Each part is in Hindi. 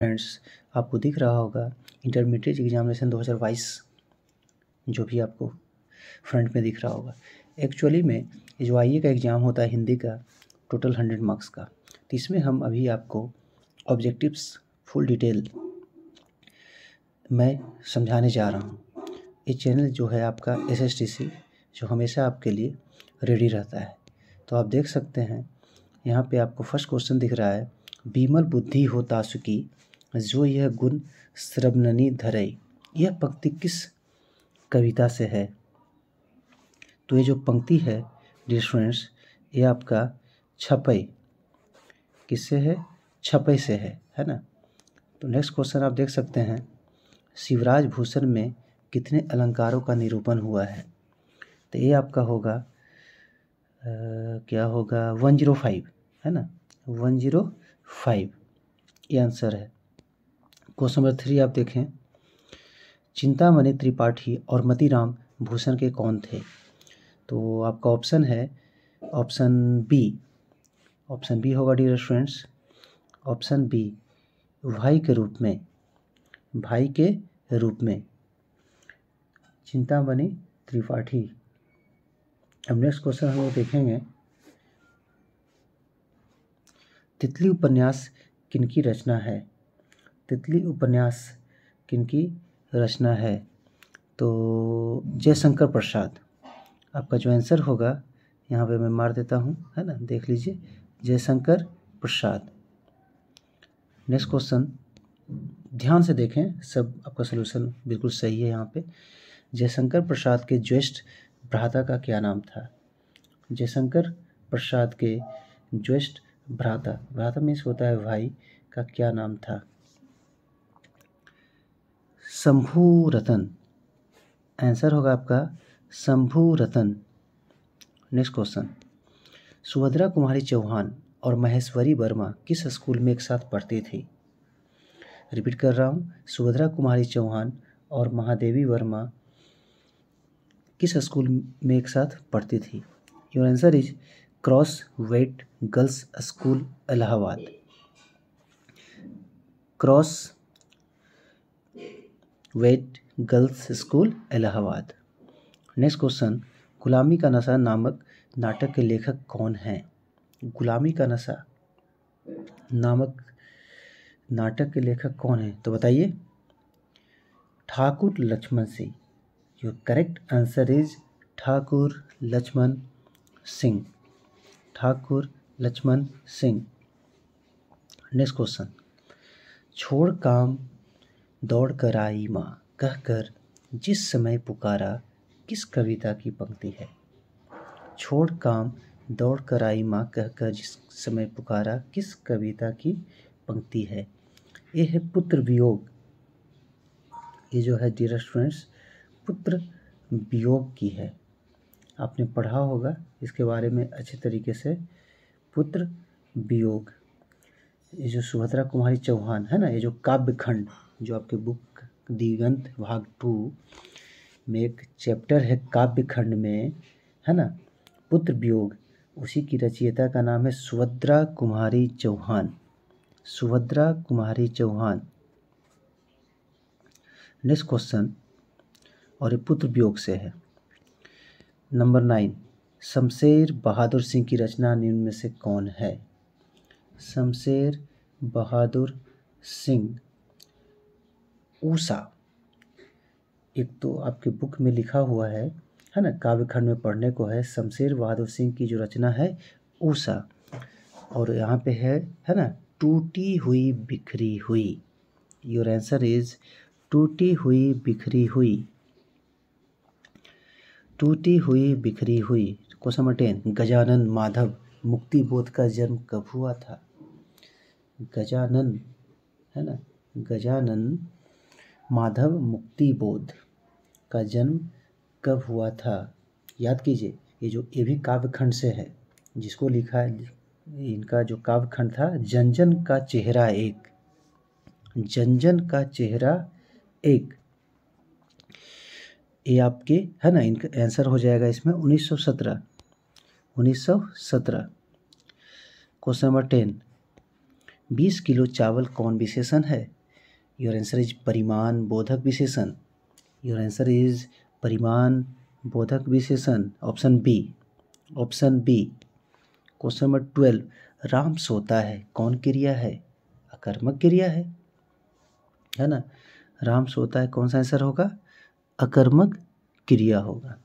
फ्रेंड्स, आपको दिख रहा होगा इंटरमीडिएट एग्जामिनेशन 2022 जो भी आपको फ्रंट में दिख रहा होगा। एक्चुअली में ये जो आईए का एग्ज़ाम होता है हिंदी का, टोटल 100 मार्क्स का, तो इसमें हम अभी आपको ऑब्जेक्टिव्स फुल डिटेल मैं समझाने जा रहा हूँ। ये चैनल जो है आपका एसएसटीसी जो हमेशा आपके लिए रेडी रहता है। तो आप देख सकते हैं यहाँ पे आपको फर्स्ट क्वेश्चन दिख रहा है, बीमल बुद्धि हो तासुकी जो यह गुण श्रवणनी धरई। यह पंक्ति किस कविता से है? तो ये जो पंक्ति है डियर स्टूडेंट्स, ये आपका छपई किससे है? छपई से है ना। तो नेक्स्ट क्वेश्चन आप देख सकते हैं, शिवराज भूषण में कितने अलंकारों का निरूपण हुआ है? तो ये आपका होगा क्या होगा 105 है ना, 105 ये आंसर है। क्वेश्चन नंबर 3 आप देखें, चिंतामणि त्रिपाठी और मतीराम भूषण के कौन थे? तो आपका ऑप्शन है ऑप्शन बी होगा डियर स्टूडेंट्स, ऑप्शन बी भाई के रूप में चिंतामणि त्रिपाठी। अब नेक्स्ट क्वेश्चन हम लोग देखेंगे, तितली उपन्यास किनकी रचना है? तितली उपन्यास किनकी रचना है? तो जयशंकर प्रसाद। आपका जो आंसर होगा यहाँ पे मैं मार देता हूँ, है ना, देख लीजिए, जयशंकर प्रसाद। नेक्स्ट क्वेश्चन ध्यान से देखें, सब आपका सलूशन बिल्कुल सही है यहाँ पे। जयशंकर प्रसाद के ज्येष्ठ भ्राता का क्या नाम था? जयशंकर प्रसाद के ज्येष्ठ भ्राता मीन्स होता है भाई, का क्या नाम था? शंभू रतन। आंसर होगा आपका शंभू रतन। नेक्स्ट क्वेश्चन, सुभद्रा कुमारी चौहान और महेश्वरी वर्मा किस स्कूल में एक साथ पढ़ती थी? रिपीट कर रहा हूँ, सुभद्रा कुमारी चौहान और महादेवी वर्मा किस स्कूल में एक साथ पढ़ती थी? Your answer is Crosthwaite girls school Allahabad. Crosthwaite girls school Allahabad. Next question, गुलामी का नशा नामक नाटक के लेखक कौन हैं? गुलामी का नशा नामक नाटक के लेखक कौन हैं? तो बताइए। Thakur Lakshman Singh. Your correct answer is Thakur Lakshman Singh. Thakur Lakshman Singh. Next question, छोड़ काम दौड़ कर आई माँ कहकर जिस समय पुकारा किस कविता की पंक्ति है? छोड़ काम दौड़ कर आई माँ कहकर जिस समय पुकारा किस कविता की पंक्ति है? ये है पुत्र वियोग। ये जो है डियर स्टूडेंट्स पुत्र वियोग की है। आपने पढ़ा होगा इसके बारे में अच्छे तरीके से। पुत्र वियोग, ये जो सुभद्रा कुमारी चौहान है ना, ये जो काव्य खंड जो आपके बुक दिगंत भाग 2 में एक चैप्टर है काव्य खंड में, है ना, पुत्र वियोग, उसी की रचयिता का नाम है सुभद्रा कुमारी चौहान। सुभद्रा कुमारी चौहान। नेक्स्ट क्वेश्चन, और ये पुत्र वियोग से है। नंबर 9, शमशेर बहादुर सिंह की रचना निम्न में से कौन है? शमशेर बहादुर सिंह ऊषा। एक तो आपके बुक में लिखा हुआ है ना, काव्य खंड में पढ़ने को है, शमशेर बहादुर सिंह की जो रचना है ऊषा, और यहाँ पे है ना, टूटी हुई बिखरी हुई। योर आंसर इज टूटी हुई बिखरी हुई। टूटी हुई बिखरी हुई। क्वेश्चन नंबर 10, गजानन माधव मुक्ति बोध का जन्म कब हुआ था? गजानन है ना, गजानन माधव मुक्ति बोध का जन्म कब हुआ था? याद कीजिए, ये भी काव्य खंड से है, जिसको लिखा है, इनका जो काव्य खंड था जनजन का चेहरा एक। जनजन का चेहरा एक, ये आपके है ना, इनका आंसर हो जाएगा इसमें 1917। क्वेश्चन नंबर 10, 20 किलो चावल कौन विशेषण है? योर आंसर इज परिमाण बोधक विशेषण। योर आंसर इज परिमाण बोधक विशेषण। Option B. Option B. Question number 12, राम सोता है कौन क्रिया है? अकर्मक क्रिया है ना। राम सोता है कौन सा आंसर होगा? अकर्मक क्रिया होगा।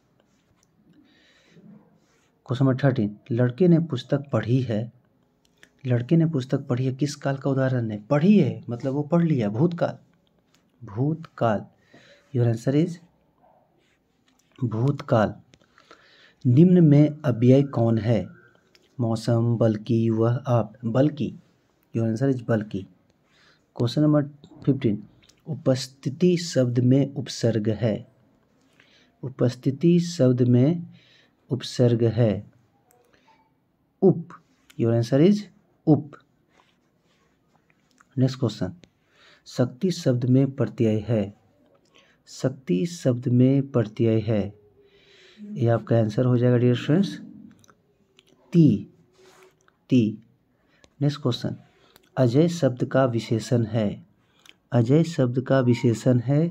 क्वेश्चन नंबर 13, लड़के ने पुस्तक पढ़ी है। लड़के ने पुस्तक पढ़ी है किस काल का उदाहरण है? पढ़ी है मतलब वो पढ़ लिया, भूतकाल। भूतकाल। योर आंसर इज भूतकाल। निम्न में अव्यय कौन है? मौसम, बल्कि, वह, आप। बल्कि। योर आंसर इज बल्कि। क्वेश्चन नंबर 15, उपस्थिति शब्द में उपसर्ग है। उपस्थिति शब्द में उपसर्ग है उप। योर आंसर इज उप। नेक्स्ट क्वेश्चन, शक्ति शब्द में प्रत्यय है। शक्ति शब्द में प्रत्यय है, ये आपका आंसर हो जाएगा डियर फ्रेंड्स ती। ती। नेक्स्ट क्वेश्चन, अजय शब्द का विशेषण है। अजय शब्द का विशेषण है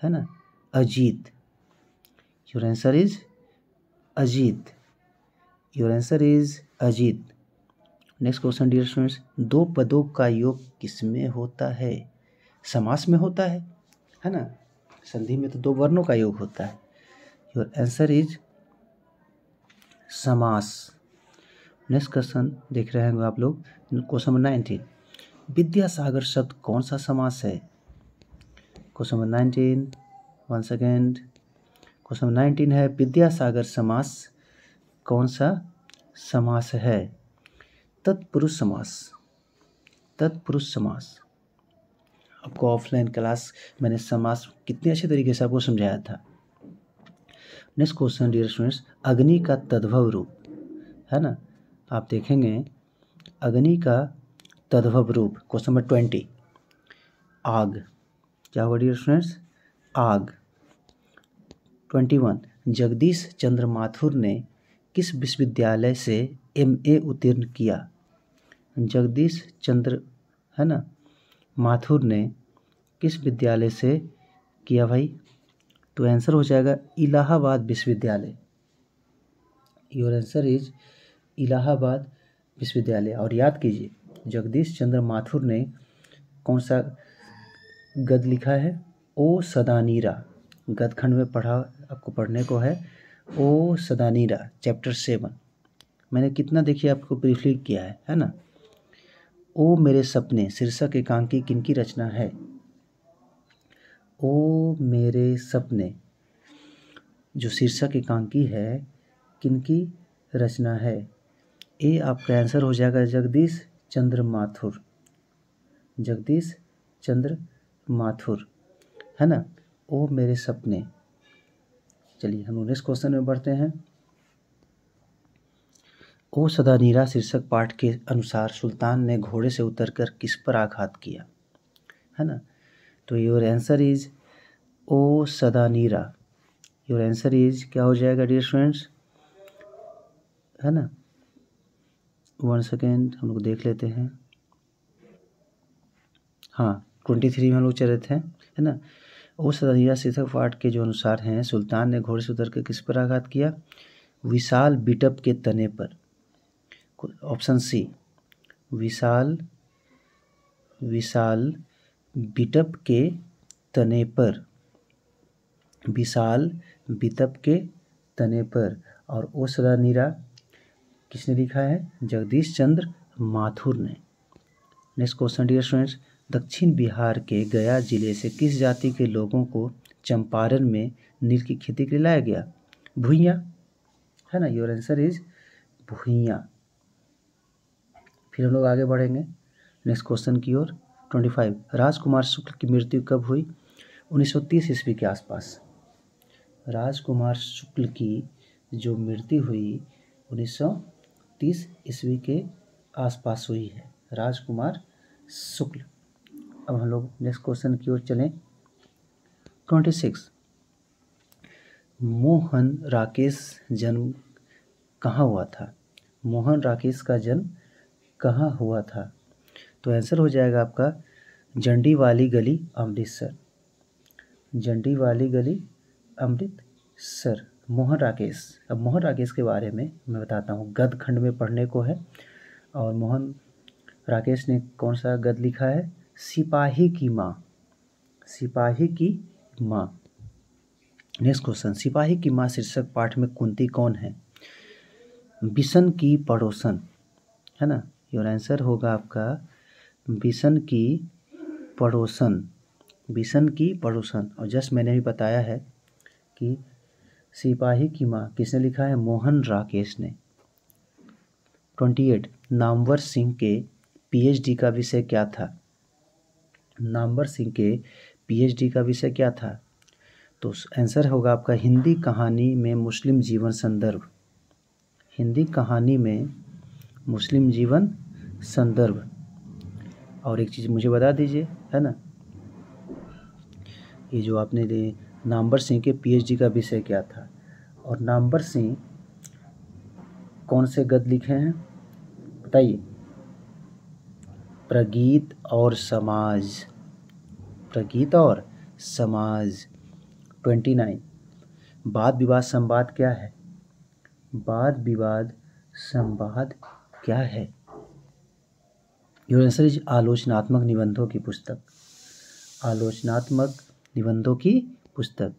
ना, Ajit. Your answer is Ajit. Your answer is Ajit. Next question dear students, दो पदों का योग किसमें होता है? समास में होता है ना। संधि में तो दो वर्णों का योग होता है। योर आंसर इज समास। नेक्स्ट क्वेश्चन देख रहे हैं आप लोग, क्वेश्चन नंबर 19, विद्यासागर शब्द कौन सा समास है? Question number 19, one second. Question number 19 है विद्यासागर समास कौन सा समास है? तत्पुरुष समास। तत्पुरुष समास। आपको ऑफलाइन क्लास मैंने समास कितने अच्छे तरीके से आपको समझाया था। नेक्स्ट क्वेश्चन डियर स्टूडेंट्स, अग्नि का तद्भव रूप है ना, आप देखेंगे अग्नि का तद्भव रूप। क्वेश्चन नंबर 20, आग। क्या हुआ डियर स्टूडेंट्स? आग। 21, जगदीश चंद्र माथुर ने किस विश्वविद्यालय से MA उत्तीर्ण किया? जगदीश चंद्र है ना माथुर ने किस विद्यालय से किया भाई? तो आंसर हो जाएगा इलाहाबाद विश्वविद्यालय। योर आंसर इज इलाहाबाद विश्वविद्यालय। और याद कीजिए जगदीश चंद्र माथुर ने कौन सा गद्य लिखा है? ओ सदानीरा। गद्य खंड में पढ़ा आपको पढ़ने को है, ओ सदानीरा चैप्टर 7। मैंने कितना देखिए आपको ब्रीफली किया है ना। ओ मेरे सपने शीर्षक एकांकी किनकी रचना है? ओ मेरे सपने जो शीर्षक एकांकी है किनकी रचना है? ए आपका आंसर हो जाएगा जगदीश चंद्र माथुर। जगदीश चंद्र माथुर है ना। ओ मेरे सपने। चलिए हम नेक्स्ट क्वेश्चन में बढ़ते हैं। ओ सदानीरा शीर्षक पाठ के अनुसार सुल्तान ने घोड़े से उतरकर किस पर आघात किया? है ना। तो your answer is O Sadanira. Your answer is क्या हो जाएगा डियर स्टूडेंट्स? है ना, वन सेकेंड हम लोग देख लेते हैं। हाँ 23 में हम लोग चल रहे थे है ना। ओ सदानीरा शीर्षक पाठ के जो अनुसार हैं, सुल्तान ने घोड़े से उतरकर किस पर आघात किया? विशाल बिटप के तने पर। ऑप्शन सी, विशाल बिटप के तने पर। विशाल बिटप के तने पर। और ओ सदानीरा किसने लिखा है? जगदीश चंद्र माथुर ने। नेक्स्ट क्वेश्चन डियर स्टूडेंट्स, दक्षिण बिहार के गया जिले से किस जाति के लोगों को चंपारण में नील की खेती के लिए लाया गया? भुइयां है ना। योर आंसर इज भुइयां। फिर हम लोग आगे बढ़ेंगे नेक्स्ट क्वेश्चन की ओर। 25, राजकुमार शुक्ल की मृत्यु कब हुई? 1930 ईस्वी के आसपास। राजकुमार शुक्ल की जो मृत्यु हुई 1930 ईस्वी के आसपास हुई है, राजकुमार शुक्ल। अब हम लोग नेक्स्ट क्वेश्चन की ओर चलें। 26, मोहन राकेश जन्म कहाँ हुआ था? मोहन राकेश का जन्म कहाँ हुआ था? तो आंसर हो जाएगा आपका जंडी वाली गली अमृतसर, जंडी वाली गली अमृतसर। मोहन राकेश, अब मोहन राकेश के बारे में मैं बताता हूँ, गद्य खंड में पढ़ने को है। और मोहन राकेश ने कौन सा गद्य लिखा है? सिपाही की माँ, सिपाही की माँ। नेक्स्ट क्वेश्चन, सिपाही की माँ शीर्षक पाठ में कुंती कौन है? बिशन की पड़ोसन, है ना। योर आंसर होगा आपका बिशन की पड़ोसन, बिशन की पड़ोसन। और जस्ट मैंने भी बताया है कि सिपाही की माँ किसने लिखा है? मोहन राकेश ने। 28, नामवर सिंह के पीएचडी का विषय क्या था? नामवर सिंह के पीएचडी का विषय क्या था? तो आंसर होगा आपका हिंदी कहानी में मुस्लिम जीवन संदर्भ, हिंदी कहानी में मुस्लिम जीवन संदर्भ। और एक चीज़ मुझे बता दीजिए, है ना, ये जो आपने नामवर सिंह के पीएचडी का विषय क्या था? और नामवर सिंह कौन से गद्य लिखे हैं बताइए? प्रगीत और समाज, प्रगीत और समाज। 29, वाद विवाद संवाद क्या है? वाद विवाद संवाद क्या है? योर आंसर इज आलोचनात्मक निबंधों की पुस्तक, आलोचनात्मक निबंधों की पुस्तक।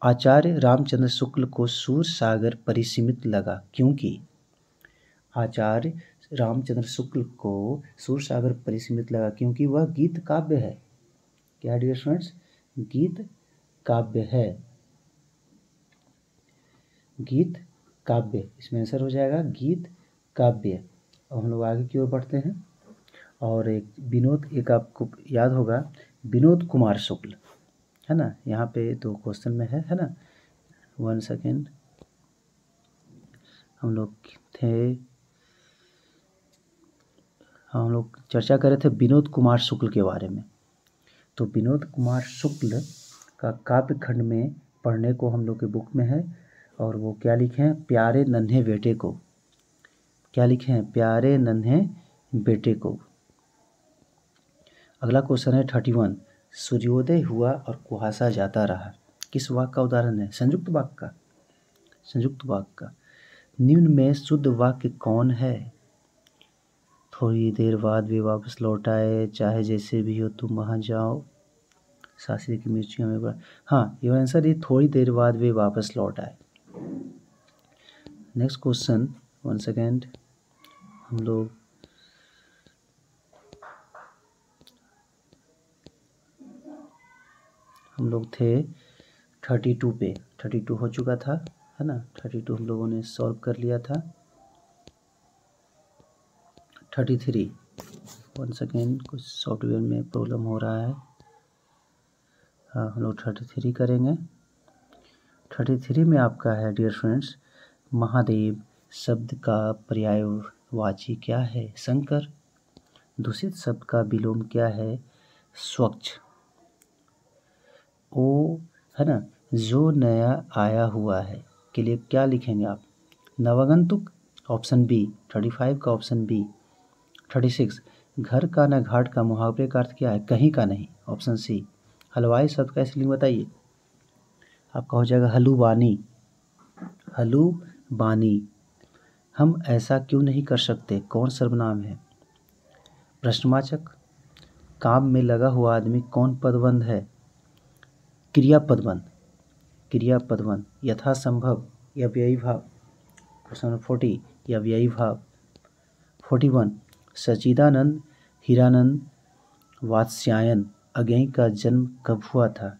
आचार्य रामचंद्र शुक्ल को सूरसागर परिसीमित लगा क्योंकि? आचार्य रामचंद्र शुक्ल को सूरसागर परिसीमित लगा क्योंकि वह गीत काव्य है। क्या डियर स्टूडेंट्स? गीत काव्य है, गीत काव्य। इसमें आंसर हो जाएगा गीत काव्य। अब हम लोग आगे की ओर बढ़ते हैं। और एक विनोद, एक आपको याद होगा विनोद कुमार शुक्ल, है ना। यहाँ पे 2 क्वेश्चन में है ना। 1 सेकेंड, हम लोग चर्चा कर रहे थे विनोद कुमार शुक्ल के बारे में। तो विनोद कुमार शुक्ल का काव्य खंड में पढ़ने को हम लोग के बुक में है। और वो क्या लिखे हैं? प्यारे नन्हे बेटे को। क्या लिखे हैं? प्यारे नन्हे बेटे को। अगला क्वेश्चन है 31, सूर्योदय हुआ और कुहासा जाता रहा, किस वाक्य का उदाहरण है? संयुक्त वाक्य का, संयुक्त वाक्य का। निम्न में शुद्ध वाक्य कौन है? थोड़ी देर बाद वे वापस लौट आए, चाहे जैसे भी हो तुम वहाँ जाओ, सासरी की मिर्चियों में हाँ, योर आंसर ये थोड़ी देर बाद वे वापस लौट आए। नेक्स्ट क्वेश्चन, 1 सेकेंड, हम लोग थे 32 पे, 32 हो चुका था, है ना। 32 हम लोगों ने सॉल्व कर लिया था। 33, 1 सेकेंड, कुछ सॉफ्टवेयर में प्रॉब्लम हो रहा है। हाँ, हम लोग 33 करेंगे। 33 में आपका है डियर फ्रेंड्स, महादेव शब्द का पर्यायवाची क्या है? शंकर। दूषित शब्द का विलोम क्या है? स्वच्छ। ओ, है ना, जो नया आया हुआ है के लिए क्या लिखेंगे आप? नवागंतुक, ऑप्शन बी। 35 का ऑप्शन बी। 36, घर का न घाट का मुहावरे का अर्थ क्या है? कहीं का नहीं, ऑप्शन सी। हलवाई शब्द का स्पेलिंग बताइए। आपका हो जाएगा हलुबानी, हलुबानी। हम ऐसा क्यों नहीं कर सकते कौन सर्वनाम है? प्रश्नवाचक। काम में लगा हुआ आदमी कौन पदबंध है? क्रियापदबंध, क्रियापदबंध। यथासंभव या व्ययी भाव, क्वेश्चन नंबर 40, या व्ययी भाव। 41, सच्चिदानंद हीरानंद वात्स्यायन अगेई का जन्म कब हुआ था?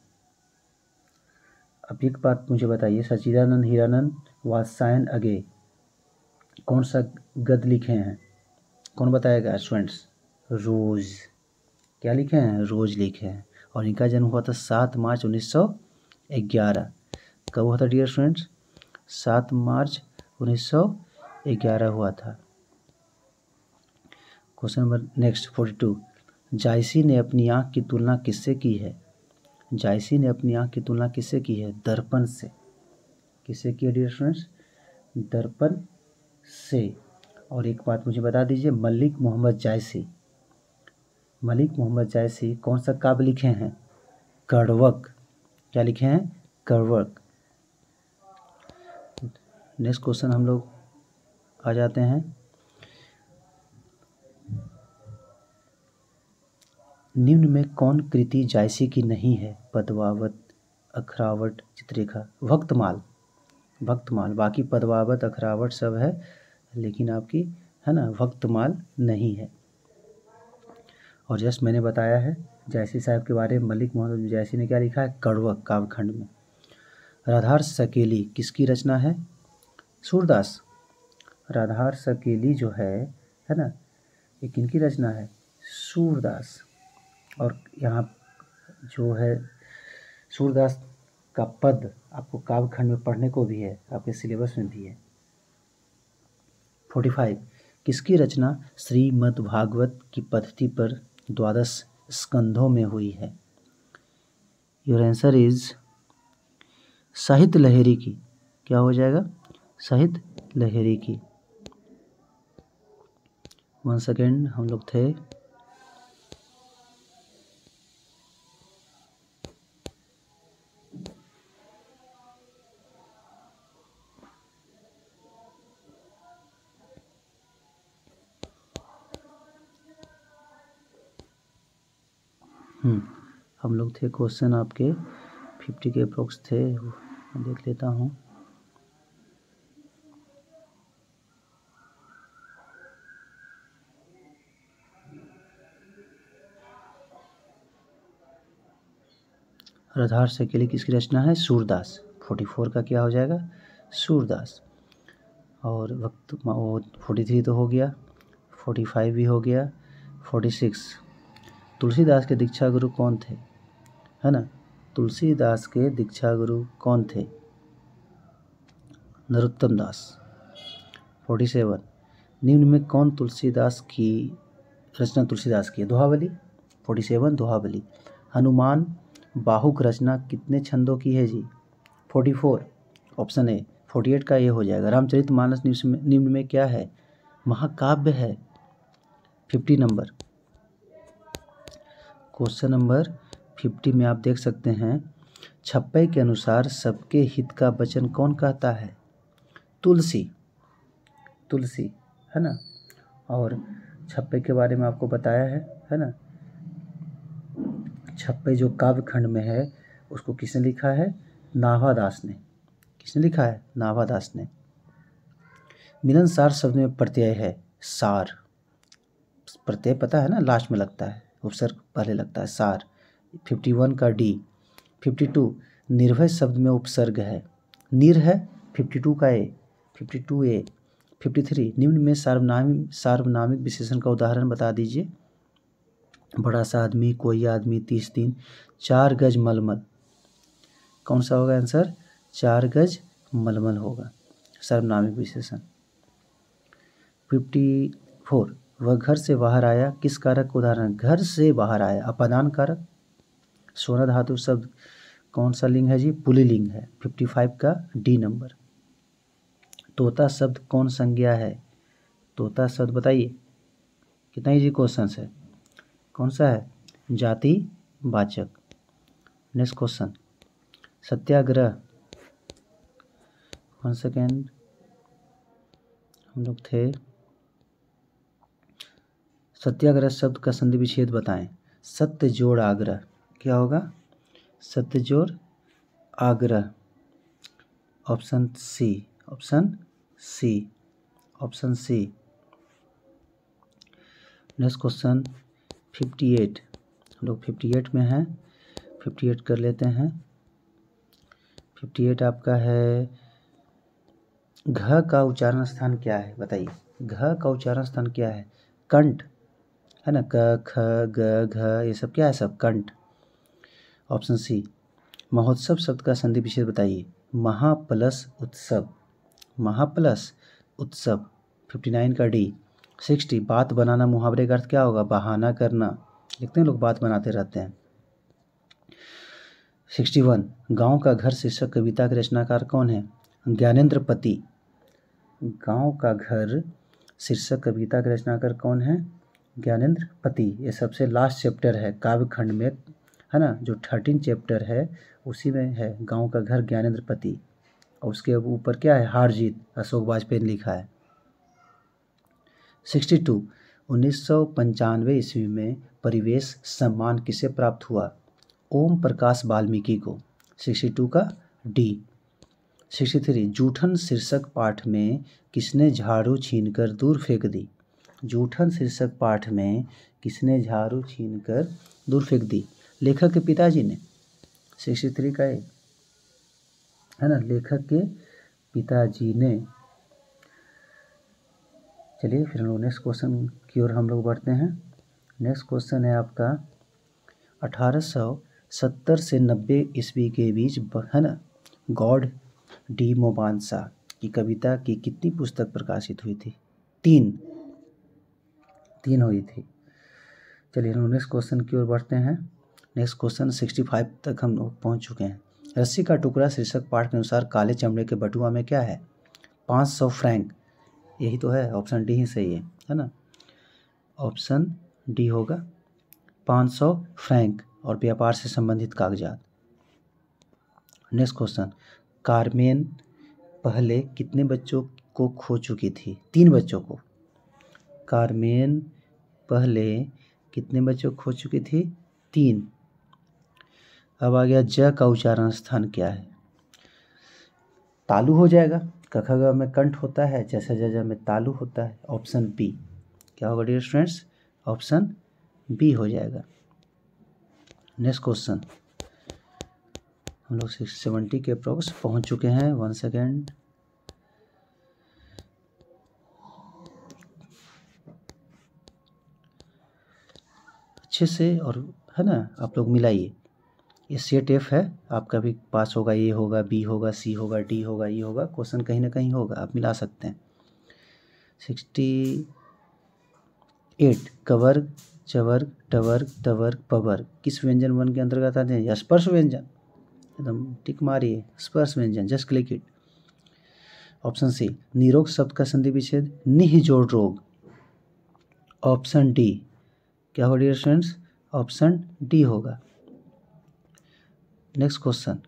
अब एक बात मुझे बताइए, सच्चिदानंद हीरानंद वात्स्यायन अगे कौन सा गद्य लिखे हैं? कौन बताएगा स्टूडेंट्स? रोज। क्या लिखे हैं? रोज लिखे हैं। और इनका जन्म हुआ था 7 मार्च 1911। कब हुआ था डियर स्टूडेंट्स? 7 मार्च 1911 हुआ था। क्वेश्चन नंबर नेक्स्ट 42, जायसी ने अपनी आँख की तुलना किससे की है? जायसी ने अपनी आँख की तुलना किससे की है? दर्पण से। किससे की है डियर स्टूडेंट्स? दर्पण से। और एक बात मुझे बता दीजिए, मलिक मोहम्मद जायसी मलिक मोहम्मद जायसी कौन सा काव्य लिखे हैं? कड़वक। क्या लिखे हैं? कड़वक। नेक्स्ट क्वेश्चन हम लोग आ जाते हैं। निम्न में कौन कृति जायसी की नहीं है? पदवावत, अखरावट, चित्ररेखा। भक्तमाल। भक्तमाल। बाकी पदवावत, अखरावट सब है, लेकिन आपकी है ना भक्तमाल नहीं है। और जस्ट मैंने बताया है जायसी साहब के बारे में। मलिक मोहम्मद जायसी ने क्या लिखा है? कड़वक काव्यखंड में। राधार सकेली किसकी रचना है? सूरदास। राधार सकेली जो है ना, ये किनकी रचना है? सूरदास। और यहाँ जो है सूरदास का पद आपको काव्यखंड में पढ़ने को भी है, आपके सिलेबस में भी है। 45 किसकी रचना श्रीमद्भागवत की पद्धति पर 12 स्कंधों में हुई है? योर आंसर इज साहित्य लहरी की। क्या हो जाएगा? साहित्य लहरी की। 1 सेकेंड, हम लोग थे हम लोग थे क्वेश्चन आपके 50 के अप्रोक्स थे, मैं देख लेता हूँ। राधार सकेली किसकी रचना है? सूरदास। 44 का क्या हो जाएगा? सूरदास। और वक्त 43 तो हो गया, 45 भी हो गया। 46 तुलसीदास के दीक्षा गुरु कौन थे? है ना, तुलसीदास के दीक्षा गुरु कौन थे? नरोत्तम दास। 47 निम्न में कौन तुलसीदास की रचना तुलसीदास की है? दोहावली। 47 दोहावली। हनुमान बाहुक रचना कितने छंदों की है जी? 44 ऑप्शन ए। 48 का ये हो जाएगा। रामचरितमानस निम्न में क्या है? महाकाव्य है। 50 नंबर। क्वेश्चन नंबर 50 में आप देख सकते हैं, छप्पे के अनुसार सबके हित का वचन कौन कहता है? तुलसी। तुलसी है ना। और छप्पे के बारे में आपको बताया है ना। छप्पे जो काव्यखंड में है उसको किसने लिखा है? नाभादास ने। किसने लिखा है? नाभादास ने। मिलनसार शब्द में प्रत्यय है सार। प्रत्यय पता है ना, लास्ट में लगता है, उपसर्ग पहले लगता है, सार। 51 का डी। 52 निर्भय शब्द में उपसर्ग है, निर है। 52 का ए। 52 ए। 53 निम्न में सार्वनामिक विशेषण का उदाहरण बता दीजिए। बड़ा सा आदमी, कोई आदमी, 30 दिन, 4 गज मलमल। कौन सा होगा आंसर? 4 गज मलमल होगा सर्वनामिक विशेषण। 54 वह घर से बाहर आया किस कारक का उदाहरण? घर से बाहर आया अपादान कारक। सोना धातु शब्द कौन सा लिंग है जी? पुल्लिंग है। 55 का डी नंबर। तोता शब्द कौन संज्ञा है? तोता शब्द बताइए कितना इजी क्वेश्चन है। कौन सा है? जाति वाचक। नेक्स्ट क्वेश्चन, सत्याग्रह। 1 सेकेंड, हम लोग थे सत्याग्रह शब्द का संधि विच्छेद बताएं। सत्य जोड़ आग्रह। क्या होगा? सत्य जोड़ आग्रह। Option C. Option C. Option C. Next question 58। हम लोग 58 में हैं, 58 कर लेते हैं। 58 आपका है, घ का उच्चारण स्थान क्या है? बताइए, घ का उच्चारण स्थान क्या है? कंठ है ना। क ख ग घ ये सब क्या है? सब कंठ। Option C. महोत्सव शब्द का संधि विच्छेद बताइए। महा प्लस उत्सव। महा प्लस उत्सव। 59 का डी। 60 बात बनाना मुहावरे का अर्थ क्या होगा? बहाना करना। लिखते हैं लोग, बात बनाते रहते हैं। 61 गांव का घर शीर्षक कविता के रचनाकार कौन है? ज्ञानेंद्र पति। गांव का घर शीर्षक कविता के रचनाकार कौन है? ज्ञानेंद्र पति, ये सबसे लास्ट चैप्टर है काव्य खंड में, है ना। जो 13 चैप्टर है उसी में है गांव का घर ज्ञानेंद्र पति, और उसके ऊपर क्या है, हार जीत, अशोक वाजपेयी ने लिखा है। 62 1995 ईस्वी में परिवेश सम्मान किसे प्राप्त हुआ? ओम प्रकाश वाल्मीकि को। 62 का डी। 63 जूठन शीर्षक पाठ में किसने झाड़ू छीनकर दूर फेंक दी? जूठन शीर्षक पाठ में किसने झाड़ू छीनकर दूर फेंक दी? लेखक के पिताजी ने। 63 का है ना, लेखक के पिताजी ने। चलिए फिर हम लोग नेक्स्ट क्वेश्चन की ओर हम लोग बढ़ते हैं। नेक्स्ट क्वेश्चन है आपका 1870 से 90 ईस्वी के बीच, है ना, गॉड डी मोबानसा की कविता की कितनी पुस्तक प्रकाशित हुई थी? 3 हुई थी। चलिए हम नेक्स्ट क्वेश्चन की ओर बढ़ते हैं। नेक्स्ट क्वेश्चन 65 तक हम लोग पहुँच चुके हैं। रस्सी का टुकड़ा शीर्षक पाठ के अनुसार काले चमड़े के बटुआ में क्या है? 500 फ्रैंक। यही तो है, ऑप्शन डी ही सही है ना। ऑप्शन डी होगा 500 फ्रैंक और व्यापार से संबंधित कागजात। नेक्स्ट क्वेश्चन, कारमेन पहले कितने बच्चों को खो चुकी थी? 3 बच्चों को। कारमेन पहले कितने बच्चों को खो चुकी थी? 3। अब आ गया ज का उच्चारण स्थान क्या है? तालु हो जाएगा, कखग में कंठ होता है, जैसे जज में तालु होता है। ऑप्शन बी क्या होगा डियर स्टूडेंट्स? ऑप्शन बी हो जाएगा। नेक्स्ट क्वेश्चन, हम लोग 670 के अप्रोक्स पहुंच चुके हैं। 1 सेकेंड। अच्छे से और है ना आप लोग मिलाइए। ये सेट एफ है, आपका भी पास होगा, ए होगा, बी होगा, सी होगा, डी होगा, ई होगा, क्वेश्चन कहीं ना कहीं होगा, आप मिला सकते हैं। 68 कवर्ग, चवर्ग, टवर्ग, तवर्ग, पवर्ग किस व्यंजन वन के अंतर्गत आते हैं? स्पर्श व्यंजन। एकदम टिक मारिए, स्पर्श व्यंजन, just click it. Option C निरोग शब्द का संधि विच्छेद निह जोड़ रोग। ऑप्शन डी क्या होगा डियर स्टूडेंट्स? ऑप्शन डी होगा। नेक्स्ट क्वेश्चन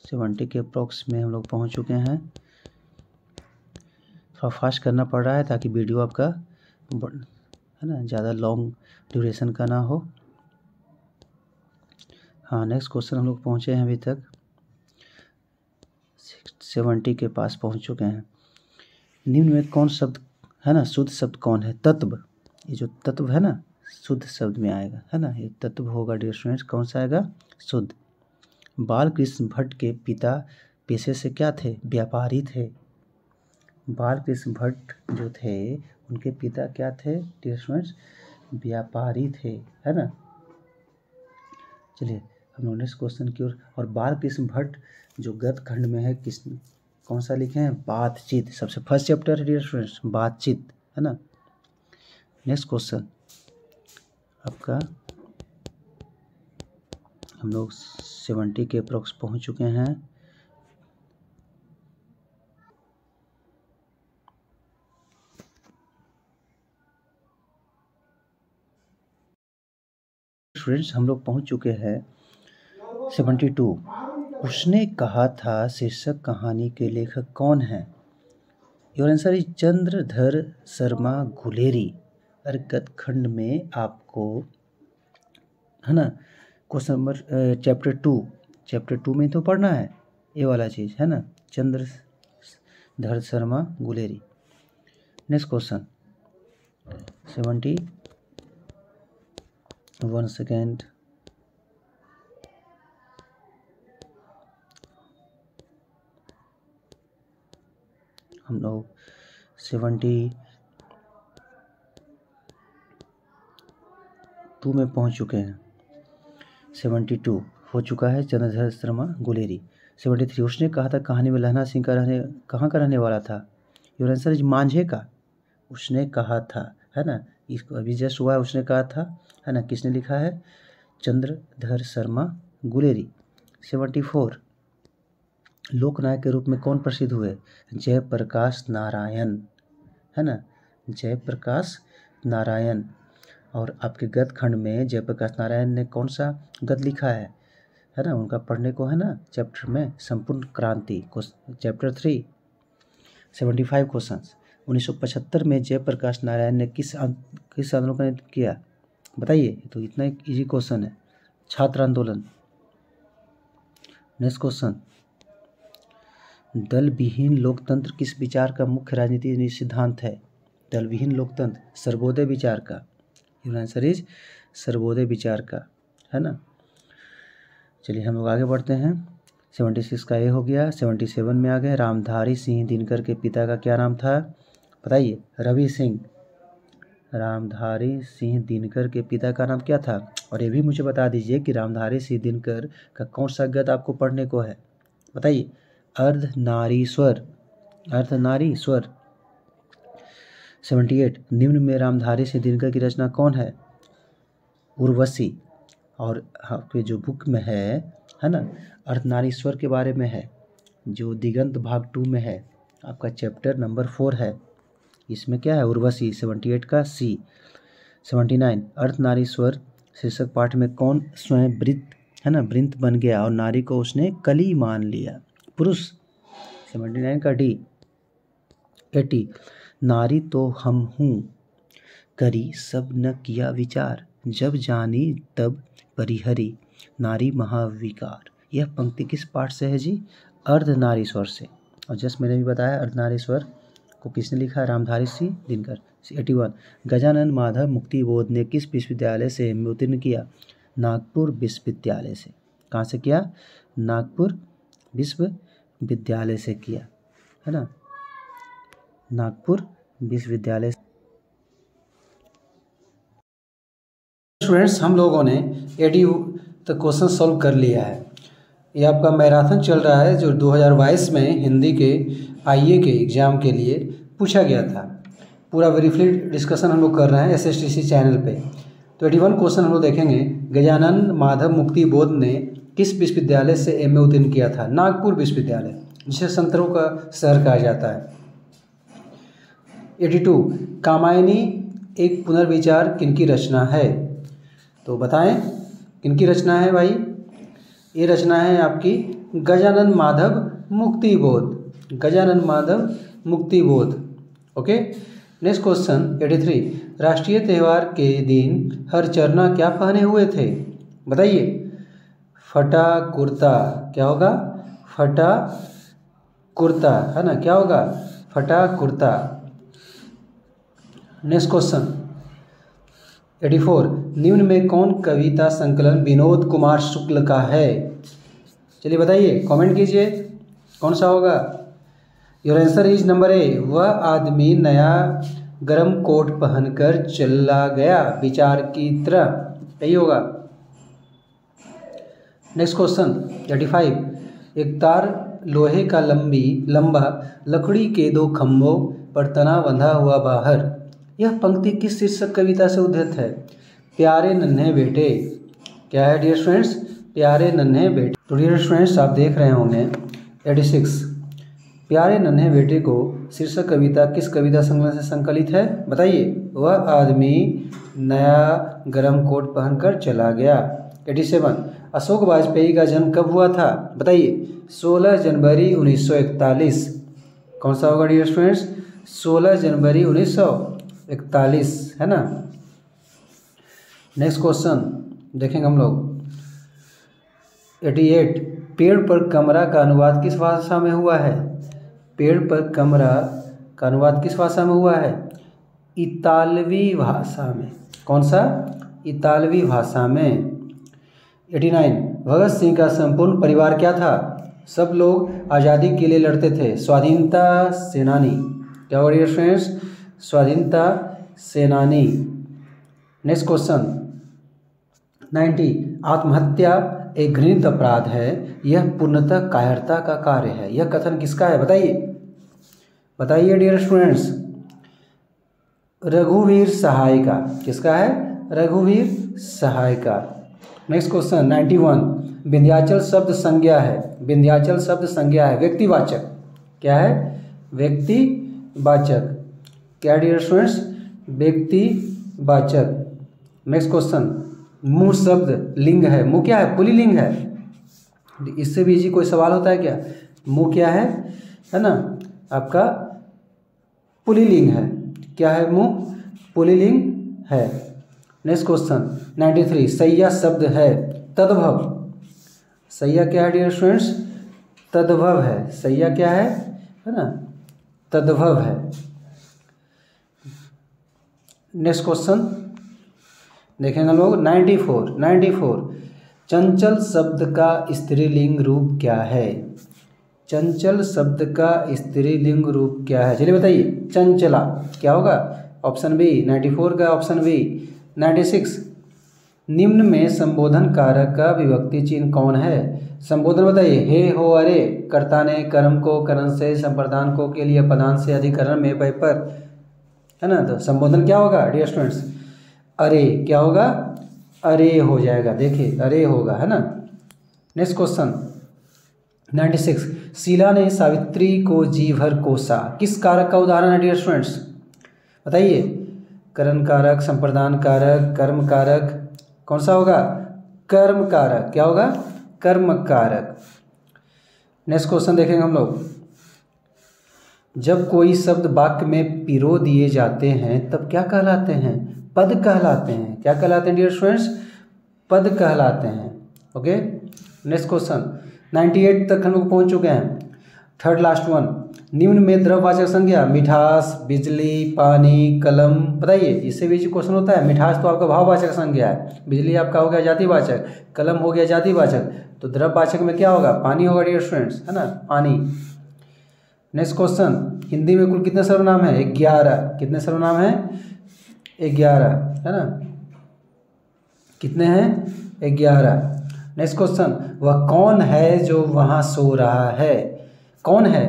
70 के अप्रॉक्स में हम लोग पहुंच चुके हैं। थोड़ा फास्ट करना पड़ रहा है ताकि वीडियो आपका है ना ज़्यादा लॉन्ग ड्यूरेशन का ना हो। हाँ नेक्स्ट क्वेश्चन हम लोग पहुँचे हैं, अभी तक 70 के पास पहुँच चुके हैं। निम्न में कौन शब्द है ना शुद्ध शब्द कौन है? तत्व। ये जो तत्व है ना शुद्ध शब्द में आएगा, है ना, ये तत्व होगा डियर स्टूडेंट्स। कौन सा आएगा? शुद्ध। बालकृष्ण भट्ट के पिता पेशे से क्या थे? व्यापारी थे। बालकृष्ण भट्ट जो थे उनके पिता क्या थे डियर स्टूडेंट्स? व्यापारी थे, है ना। चलिए हम लोग नेक्स्ट क्वेश्चन की ओर। और बालकृष्ण भट्ट जो गद्य खंड में है किस कौन सा लिखे हैं? बातचीत। सबसे फर्स्ट चैप्टर है डियर स्टूडेंट्स, बातचीत, है ना। नेक्स्ट क्वेश्चन आपका हम लोग 70 के अप्रोक्स पहुंच चुके हैं। स्टूडेंट्स हम लोग पहुंच चुके हैं 72। उसने कहा था शीर्षक कहानी के लेखक कौन है? Your answer is Chandradhar Sharma Guleri. गद्य खंड में आपको है ना क्वेश्चन नंबर चैप्टर 2 में तो पढ़ना है ये वाला चीज़, है ना, Chandradhar Sharma Guleri. Next question 71 second. हम लोग 72 में पहुंच चुके हैं। 72 हो चुका है, चंद्रधर शर्मा गुलेरी। 73 उसने कहा था कहानी में लहना सिंह का कहाँ का रहने वाला था? योर आंसर इज मांझे का। उसने कहा था, है ना, इसको अभी जस्ट हुआ है, उसने कहा था, है ना, किसने लिखा है? चंद्रधर शर्मा गुलेरी। 74 लोकनायक के रूप में कौन प्रसिद्ध हुए? जयप्रकाश नारायण। है ना, जयप्रकाश नारायण। और आपके गद्य खंड में जयप्रकाश नारायण ने कौन सा गद्य लिखा है ना, उनका पढ़ने को है ना चैप्टर में संपूर्ण क्रांति को, चैप्टर 3 75 क्वेश्चन। 1975 में जयप्रकाश नारायण ने किस आंदोलन का नेतृत्व किया, बताइए। तो इतना एक इजी क्वेश्चन है, छात्र आंदोलन। नेक्स्ट क्वेश्चन, दल विहीन लोकतंत्र किस विचार का मुख्य राजनीतिक सिद्धांत है? दल विहीन लोकतंत्र सर्वोदय विचार का। योर आंसर इज सर्वोदय विचार का, है ना। चलिए हम लोग आगे बढ़ते हैं। 76 का ये हो गया। 77 में आ गए। रामधारी सिंह दिनकर के पिता का क्या नाम था, बताइए। रवि सिंह। रामधारी सिंह दिनकर के पिता का नाम क्या था? और ये भी मुझे बता दीजिए कि रामधारी सिंह दिनकर का कौन सा गद्य आपको पढ़ने को है, बताइए। अर्धनारीश्वर। अर्धनारीश्वर। 78 निम्न में रामधारी सिंह दिनकर की रचना कौन है? उर्वशी। और आपके जो बुक में है ना, अर्धनारीश्वर के बारे में है, जो दिगंत भाग 2 में है, आपका चैप्टर नंबर 4 है, इसमें क्या है? उर्वशी। 78 का सी। 79 अर्धनारीश्वर शीर्षक पाठ में कौन स्वयं वृत्त, है ना, वृंत बन गया और नारी को उसने कली मान लिया? पुरुष। 79 का डी। 80 नारी तो हम हूँ, करी सब न किया विचार, जब जानी तब परिहरी, नारी महाविकार। यह पंक्ति किस पाठ से है जी? अर्धनारीश्वर से। और जस्ट मैंने भी बताया अर्धनारीश्वर को किसने लिखा है? रामधारी सिंह दिनकर। 81 गजानन माधव मुक्तिबोध ने किस विश्वविद्यालय से एमए उत्तीर्ण किया? नागपुर विश्वविद्यालय से। कहाँ से किया? नागपुर विश्वविद्यालय से किया, है ना, नागपुर विश्वविद्यालय। स्टूडेंट्स, हम लोगों ने 80 तक क्वेश्चन सॉल्व कर लिया है। ये आपका मैराथन चल रहा है जो 2022 में हिंदी के आईए के एग्ज़ाम के लिए पूछा गया था। पूरा ब्रीफली डिस्कशन हम लोग कर रहे हैं SSTC चैनल पे। तो 81 क्वेश्चन हम लोग देखेंगे। गजानन माधव मुक्तिबोध ने किस विश्वविद्यालय से एमए उत्तीर्ण किया था? नागपुर विश्वविद्यालय, जिसे संतरों का शहर कहा जाता है। 82 कामायनी एक पुनर्विचार किनकी रचना है? तो बताएं किनकी रचना है भाई? ये रचना है आपकी Gajanan Madhav Muktibodh. Gajanan Madhav Muktibodh. Okay. Next question 83 राष्ट्रीय त्यौहार के दिन हरचरना क्या पहने हुए थे? बताइए। फटा कुर्ता। क्या होगा? फटा कुर्ता, है ना, क्या होगा? फटा कुर्ता। नेक्स्ट क्वेश्चन 84 निम्न में कौन कविता संकलन विनोद कुमार शुक्ल का है? चलिए बताइए, कमेंट कीजिए कौन सा होगा। Your answer is number A. वह आदमी नया गरम कोट पहनकर चला गया विचार की तरह, यही होगा। नेक्स्ट क्वेश्चन 85 एक तार लोहे का लंबा लकड़ी के 2 खंभों पर तना बंधा हुआ बाहर। यह पंक्ति किस शीर्षक कविता से उद्धृत है? प्यारे नन्हे बेटे। क्या है डियर स्टूडेंट्स? प्यारे नन्हे बेटे। तो डियर स्टूडेंट्स, आप देख रहे होंगे 86 प्यारे नन्हे बेटे को शीर्षक कविता किस कविता संकलन से संकलित है? बताइए। वह आदमी नया गरम कोट पहनकर चला गया। 87 अशोक वाजपेयी का जन्म कब हुआ था? बताइए। 16 जनवरी 1941। कौन सा होगा डियर स्टूडेंट्स? 16 जनवरी 1941, है ना। नेक्स्ट क्वेश्चन देखेंगे हम लोग 88 पेड़ पर कमरा का अनुवाद किस भाषा में हुआ है? पेड़ पर कमरा का अनुवाद किस भाषा में हुआ है? इतालवी भाषा में। कौन सा? इतालवी भाषा में। 89 भगत सिंह का संपूर्ण परिवार क्या था? सब लोग आज़ादी के लिए लड़ते थे। स्वाधीनता सेनानी। क्या हो डियर फ्रेंड्स? स्वाधीनता सेनानी। नेक्स्ट क्वेश्चन 90 आत्महत्या एक घृणित अपराध है, यह पूर्णतः कायरता का कार्य है। यह कथन किसका है? बताइए। बताइए डियर स्टूडेंट्स। रघुवीर सहाय का। किसका है? रघुवीर सहाय का। नेक्स्ट क्वेश्चन 91 विंध्याचल शब्द संज्ञा है। विंध्याचल शब्द संज्ञा है, व्यक्तिवाचक। क्या है? व्यक्तिवाचक। क्या डियर स्टूडेंट्स, व्यक्तिवाचक। नेक्स्ट क्वेश्चन, मुँह शब्द लिंग है, मुँह क्या है, पुल्लिंग है। इससे भी इजी कोई सवाल होता है क्या? मुँह क्या है ना, आपका पुल्लिंग है। क्या है? मुँह पुल्लिंग है। नेक्स्ट क्वेश्चन 93, सैया शब्द है तद्भव। सैया क्या है डियर स्टूडेंट्स? तद्भव है। सैया क्या है ना, तद्भव है। नेक्स्ट क्वेश्चन देखेंगे हम लोग 94, चंचल शब्द का स्त्रीलिंग रूप क्या है? चंचल शब्द का स्त्रीलिंग रूप क्या है? चलिए बताइए, चंचला क्या होगा? ऑप्शन बी 94 का ऑप्शन बी। 96, निम्न में संबोधन कारक का विभक्ति चिन्ह कौन है? संबोधन बताइए, हे हो अरे, कर्ता ने कर्म को करण से, संप्रदान को के लिए पदान से, अधिकरण में पै पर, है ना। तो संबोधन क्या होगा डियर स्टूडेंट्स? अरे क्या होगा? अरे हो जाएगा, देखिए अरे होगा, है ना। नेक्स्ट क्वेश्चन 96, शीला ने सावित्री को जी भर कोसा। किस कारक का उदाहरण है डियर स्टूडेंट्स? बताइए, करण कारक, संप्रदान कारक, कर्म कारक, कौन सा होगा? कर्म कारक। क्या होगा? कर्म कारक। नेक्स्ट क्वेश्चन देखेंगे हम लोग, जब कोई शब्द वाक्य में पिरो दिए जाते हैं तब क्या कहलाते हैं? पद कहलाते हैं। क्या कहलाते हैं डियर स्टूडेंट्स? पद कहलाते हैं। ओके। नेक्स्ट क्वेश्चन 98 तक हम लोग पहुंच चुके हैं। थर्ड लास्ट वन, निम्न में द्रव्यवाचक संज्ञा मिठास, बिजली, पानी, कलम, बताइए। इससे भी क्वेश्चन होता है। मिठास तो आपका भाववाचक संज्ञा है, बिजली आपका हो गया जातिवाचक, कलम हो गया जातिवाचक, तो द्रव्यवाचक में क्या होगा? पानी होगा डियर स्टूडेंट्स, है ना, पानी। नेक्स्ट क्वेश्चन, हिंदी में कुल कितने सर्वनाम है? 11। कितने सर्वनाम है? 11, है ना। कितने हैं? 11। नेक्स्ट क्वेश्चन, वह कौन है जो वहाँ सो रहा है? कौन है?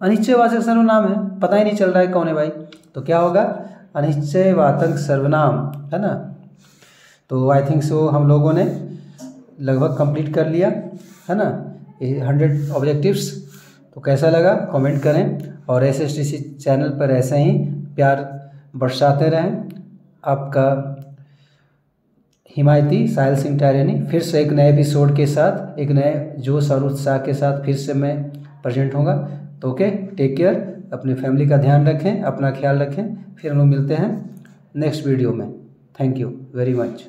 अनिश्चयवाचक सर्वनाम है, पता ही नहीं चल रहा है कौन है भाई, तो क्या होगा? अनिश्चयवाचक सर्वनाम, है ना। तो आई थिंक सो हम लोगों ने लगभग कंप्लीट कर लिया, है ना, 100 ऑब्जेक्टिव्स। तो कैसा लगा कमेंट करें, और SSTC चैनल पर ऐसे ही प्यार बरसाते रहें। आपका हिमायती साहिल सिंह टैरियानी फिर से एक नए एपिसोड के साथ, एक नए जोश और उत्साह के साथ फिर से मैं प्रेजेंट होगा। तो ओके, टेक केयर, अपनी फैमिली का ध्यान रखें, अपना ख्याल रखें। फिर हम लोग मिलते हैं नेक्स्ट वीडियो में। Thank you very much.